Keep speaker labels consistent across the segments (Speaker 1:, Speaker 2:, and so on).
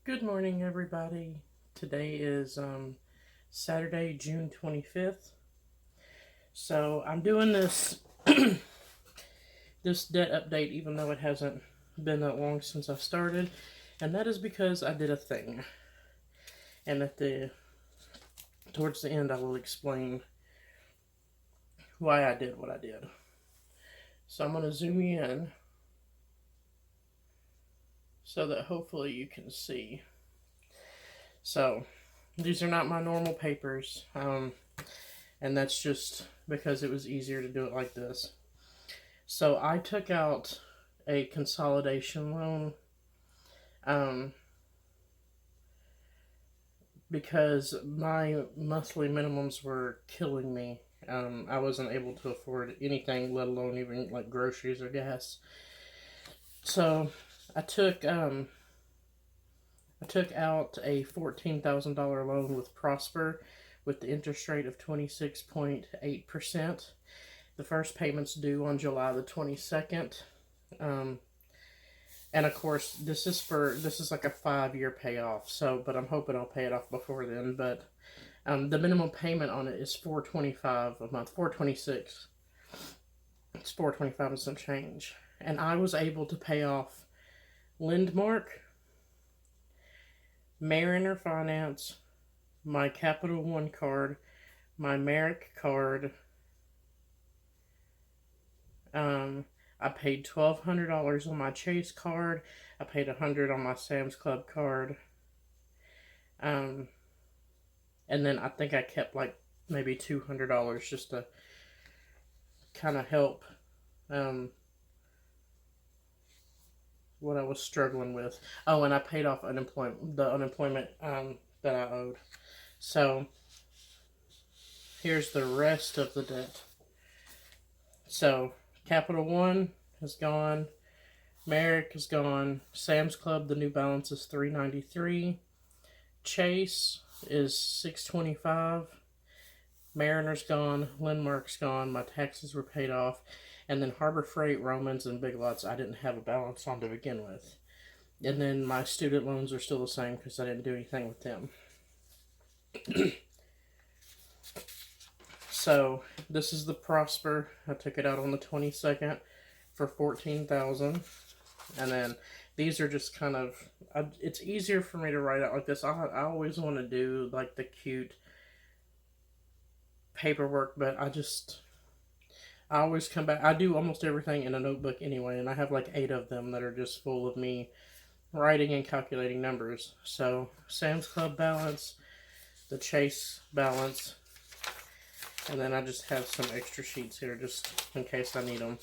Speaker 1: Good morning, everybody. Today is Saturday, June 25th. So I'm doing this this debt update even though it hasn't been that long since I started, and that is because I did a thing. And towards the end I will explain why I did what I did. So I'm going to zoom you in so that hopefully you can see. So these are not my normal papers, and that's just because it was easier to do it like this. So I took out a consolidation loan because my monthly minimums were killing me. I wasn't able to afford anything, let alone even like groceries or gas. So I took out a $14,000 loan with Prosper with the interest rate of 26.8%. The first payment's due on July the 22nd. And of course, this is like a 5-year payoff. So, but I'm hoping I'll pay it off before then. But the minimum payment on it is $425 a month, $426. It's $425 and some change. And I was able to pay off Lindmark, Mariner Finance, my Capital One card, my Merrick card. I paid $1,200 on my Chase card. I paid $100 on my Sam's Club card. And then I think I kept like maybe $200 just to kind of help what I was struggling with. Oh, and I paid off the unemployment that I owed. So here's the rest of the debt. So Capital One has gone, Merrick is gone, Sam's Club, the new balance is $393, Chase is $625, Mariner's gone, Lindmark's gone, my taxes were paid off, and then Harbor Freight, Romans, and Big Lots I didn't have a balance on to begin with. And then my student loans are still the same because I didn't do anything with them. So this is the Prosper. I took it out on the 22nd for $14,000, and then these are just kind of. It's easier for me to write out like this. I always want to do like the cute paperwork, but I always come back. I do almost everything in a notebook anyway, and I have like 8 of them that are just full of me writing and calculating numbers. So Sam's Club balance, the Chase balance. And then I just have some extra sheets here just in case I need them.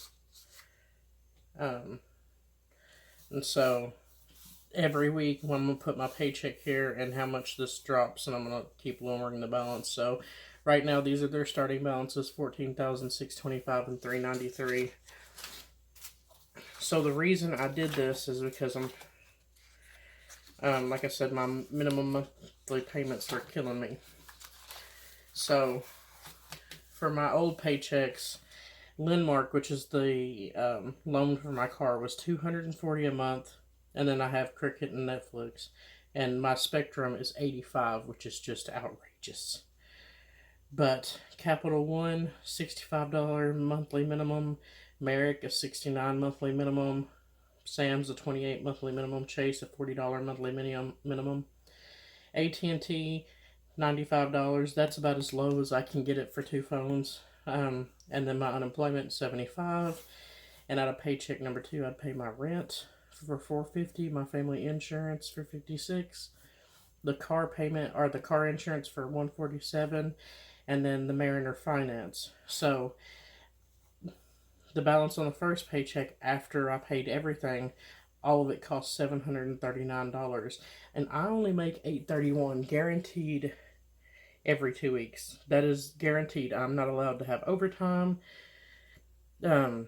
Speaker 1: And so every week I'm going to put my paycheck here and how much this drops, and I'm going to keep lowering the balance. So right now these are their starting balances, $14,625 and $393. So the reason I did this is because I'm like I said, my minimum monthly payments are killing me. So for my old paychecks, Lindmark, which is the loan for my car, was $240 a month, and then I have Cricket and Netflix, and my Spectrum is $85, which is just outrageous. But Capital One, $65 monthly minimum, Merrick a $69 monthly minimum, Sam's a $28 monthly minimum, Chase a $40 monthly minimum, AT&T $95. That's about as low as I can get it for 2 phones. And then my unemployment $75, and out of paycheck number 2 I'd pay my rent for $450, my family insurance for $56, the car payment or the car insurance for $147, and then the Mariner finance. So the balance on the first paycheck after I paid everything, all of it cost $739, and I only make $831 guaranteed every 2 weeks. That is guaranteed. I'm not allowed to have overtime, and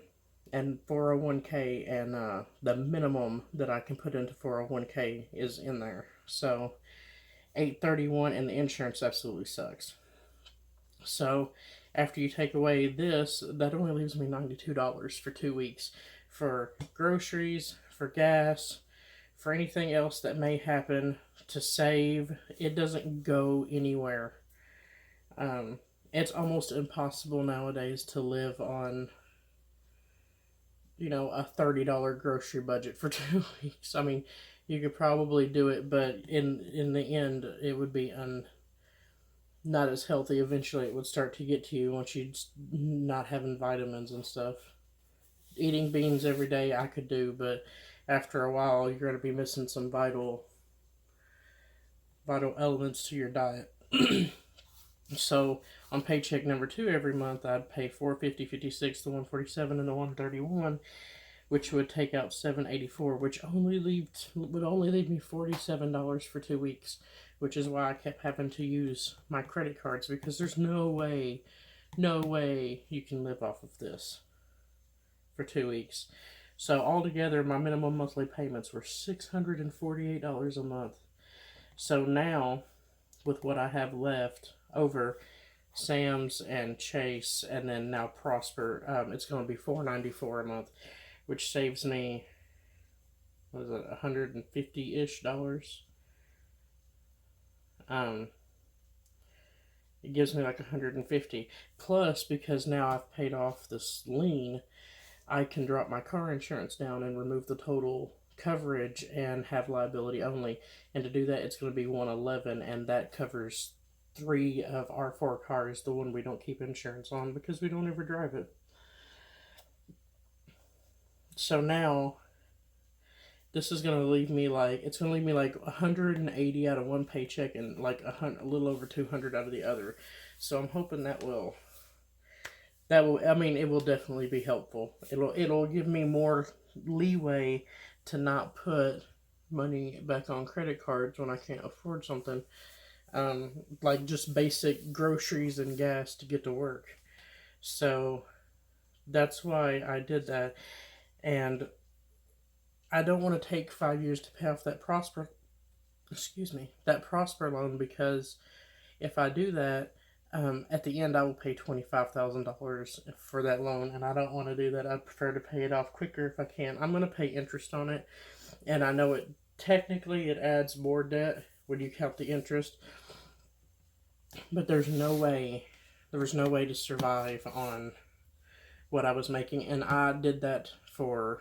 Speaker 1: 401k, and the minimum that I can put into 401k is in there. So $831, and the insurance absolutely sucks. So after you take away this, that only leaves me $92 for 2 weeks for groceries, for gas, for anything else that may happen, to save. It doesn't go anywhere. It's almost impossible nowadays to live on, a $30 grocery budget for 2 weeks. I mean, you could probably do it, but in the end, it would be not as healthy. Eventually, it would start to get to you once you're not having vitamins and stuff. Eating beans every day, I could do, but after a while, you're going to be missing some vital elements to your diet. So on paycheck number 2 every month, I'd pay $450, 56, the $147, and the $131, which would take out $784, which would only leave me $47 for 2 weeks, which is why I kept having to use my credit cards, because there's no way you can live off of this for 2 weeks. So altogether, my minimum monthly payments were $648 a month. So now, with what I have left over Sam's and Chase, and then now Prosper, it's going to be $494 a month, which saves me, what is it, $150-ish dollars. It gives me like $150 plus, because now I've paid off this lien, I can drop my car insurance down and remove the total coverage and have liability only. And to do that, it's going to be $111, and that covers 3 of our 4 cars, the one we don't keep insurance on because we don't ever drive it. So now, this is going to leave me like, it's going to leave me like 180 out of one paycheck and like a little over 200 out of the other. So I'm hoping that will, I mean, it will definitely be helpful. It'll give me more leeway to not put money back on credit cards when I can't afford something. Like just basic groceries and gas to get to work. So that's why I did that. And I don't want to take 5 years to pay off that Prosper loan, because if I do that, at the end I will pay $25,000 for that loan, and I don't want to do that. I'd prefer to pay it off quicker if I can. I'm going to pay interest on it, and I know it adds more debt when you count the interest, but there was no way to survive on what I was making, and I've done that for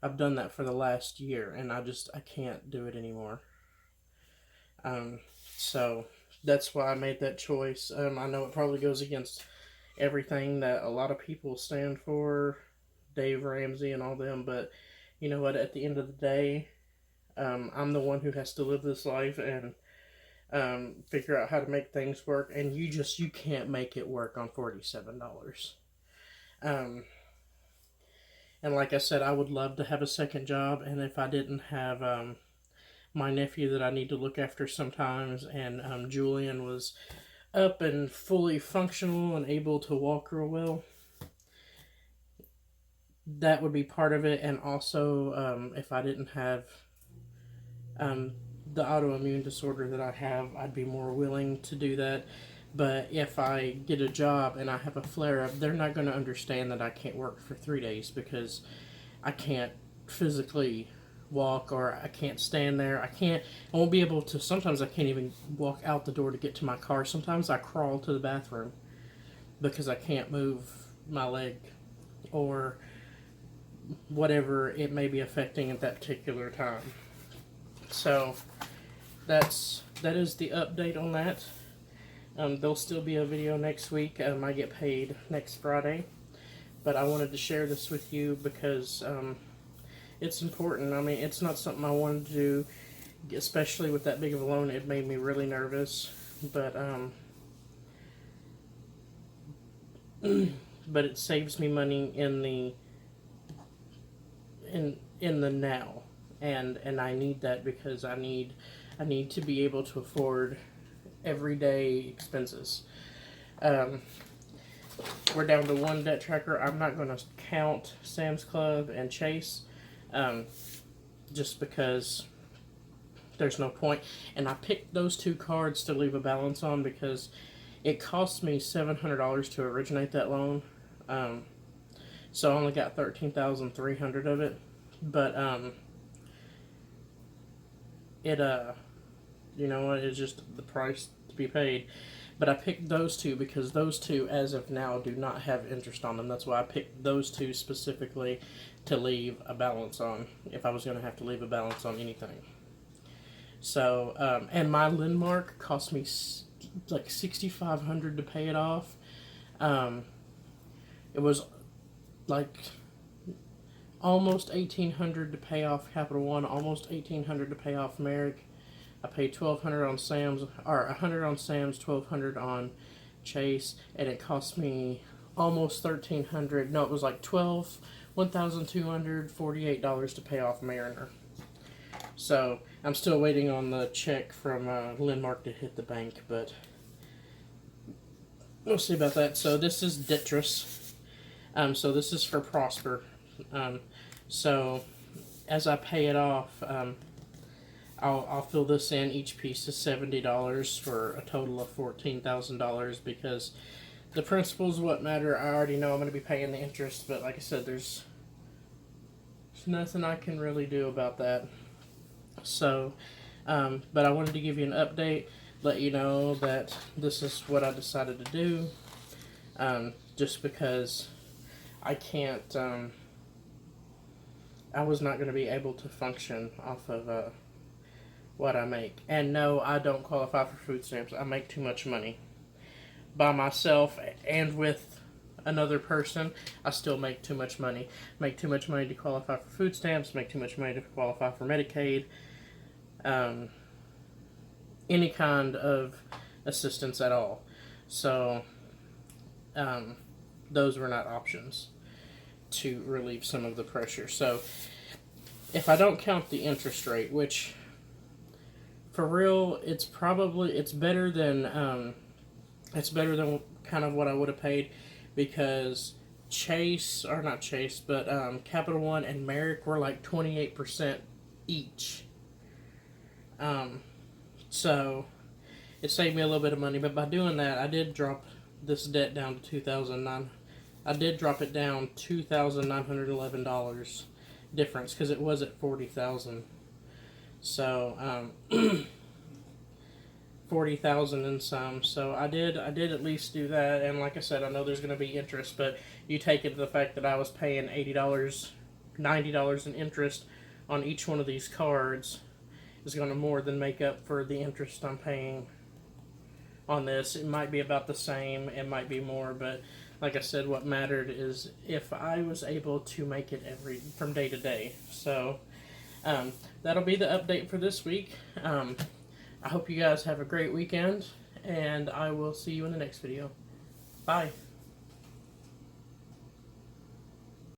Speaker 1: the last year, and I can't do it anymore. So that's why I made that choice. I know it probably goes against everything that a lot of people stand for, Dave Ramsey and all them, but you know what, at the end of the day, I'm the one who has to live this life and figure out how to make things work, and you can't make it work on $47. And like I said, I would love to have a second job, and if I didn't have my nephew that I need to look after sometimes, and Julian was up and fully functional and able to walk real well, that would be part of it. And also, if I didn't have the autoimmune disorder that I have, I'd be more willing to do that. But if I get a job and I have a flare-up, they're not going to understand that I can't work for 3 days because I can't physically walk, or I can't stand there. I won't be able to, sometimes I can't even walk out the door to get to my car. Sometimes I crawl to the bathroom because I can't move my leg or whatever it may be affecting at that particular time. So that is the update on that. There'll still be a video next week. I get paid next Friday, but I wanted to share this with you because it's important. I mean, it's not something I wanted to do, especially with that big of a loan. It made me really nervous, but but it saves me money in the now, and I need that because I need to be able to afford everyday expenses. We're down to one debt tracker. I'm not going to count Sam's Club and Chase, just because there's no point. And I picked those 2 cards to leave a balance on because it cost me $700 to originate that loan. So I only got $13,300 of it. But it you know what, it's just the price to be paid. But I picked those two because those two, as of now, do not have interest on them. That's why I picked those two specifically to leave a balance on if I was going to have to leave a balance on anything. So, and my Landmark cost me like $6,500 to pay it off. It was like almost $1,800 to pay off Capital One, almost $1,800 to pay off Merrick. I paid $1,200 on Sam's, or $100 on Sam's, $1,200 on Chase, and it cost me almost $1,300. No, it was like $1,248 to pay off Mariner. So I'm still waiting on the check from Landmark to hit the bank, but we'll see about that. So this is Dittress. So this is for Prosper. So as I pay it off, I'll fill this in. Each piece is $70 for a total of $14,000 because the principal's what matter. I already know I'm going to be paying the interest, but like I said, there's nothing I can really do about that. So, but I wanted to give you an update, let you know that this is what I decided to do, just because I can't, I was not going to be able to function off of what I make. And no, I don't qualify for food stamps. I make too much money. By myself and with another person, I still make too much money. Make too much money to qualify for food stamps, make too much money to qualify for Medicaid, any kind of assistance at all. So, those were not options to relieve some of the pressure. So, if I don't count the interest rate, which for real, it's better than kind of what I would have paid, because Capital One and Merrick were like 28% each. So it saved me a little bit of money, but by doing that, I did drop this debt down to $2,900. I did drop it down $2,911 difference because it was at $40,000. So 40,000 and some. So I did at least do that. And like I said, I know there's going to be interest, but you take into the fact that I was paying $80, $90 in interest on each one of these cards is going to more than make up for the interest I'm paying on this. It might be about the same, it might be more, but like I said, what mattered is if I was able to make it from day to day. So that'll be the update for this week. I hope you guys have a great weekend, and I will see you in the next video. Bye.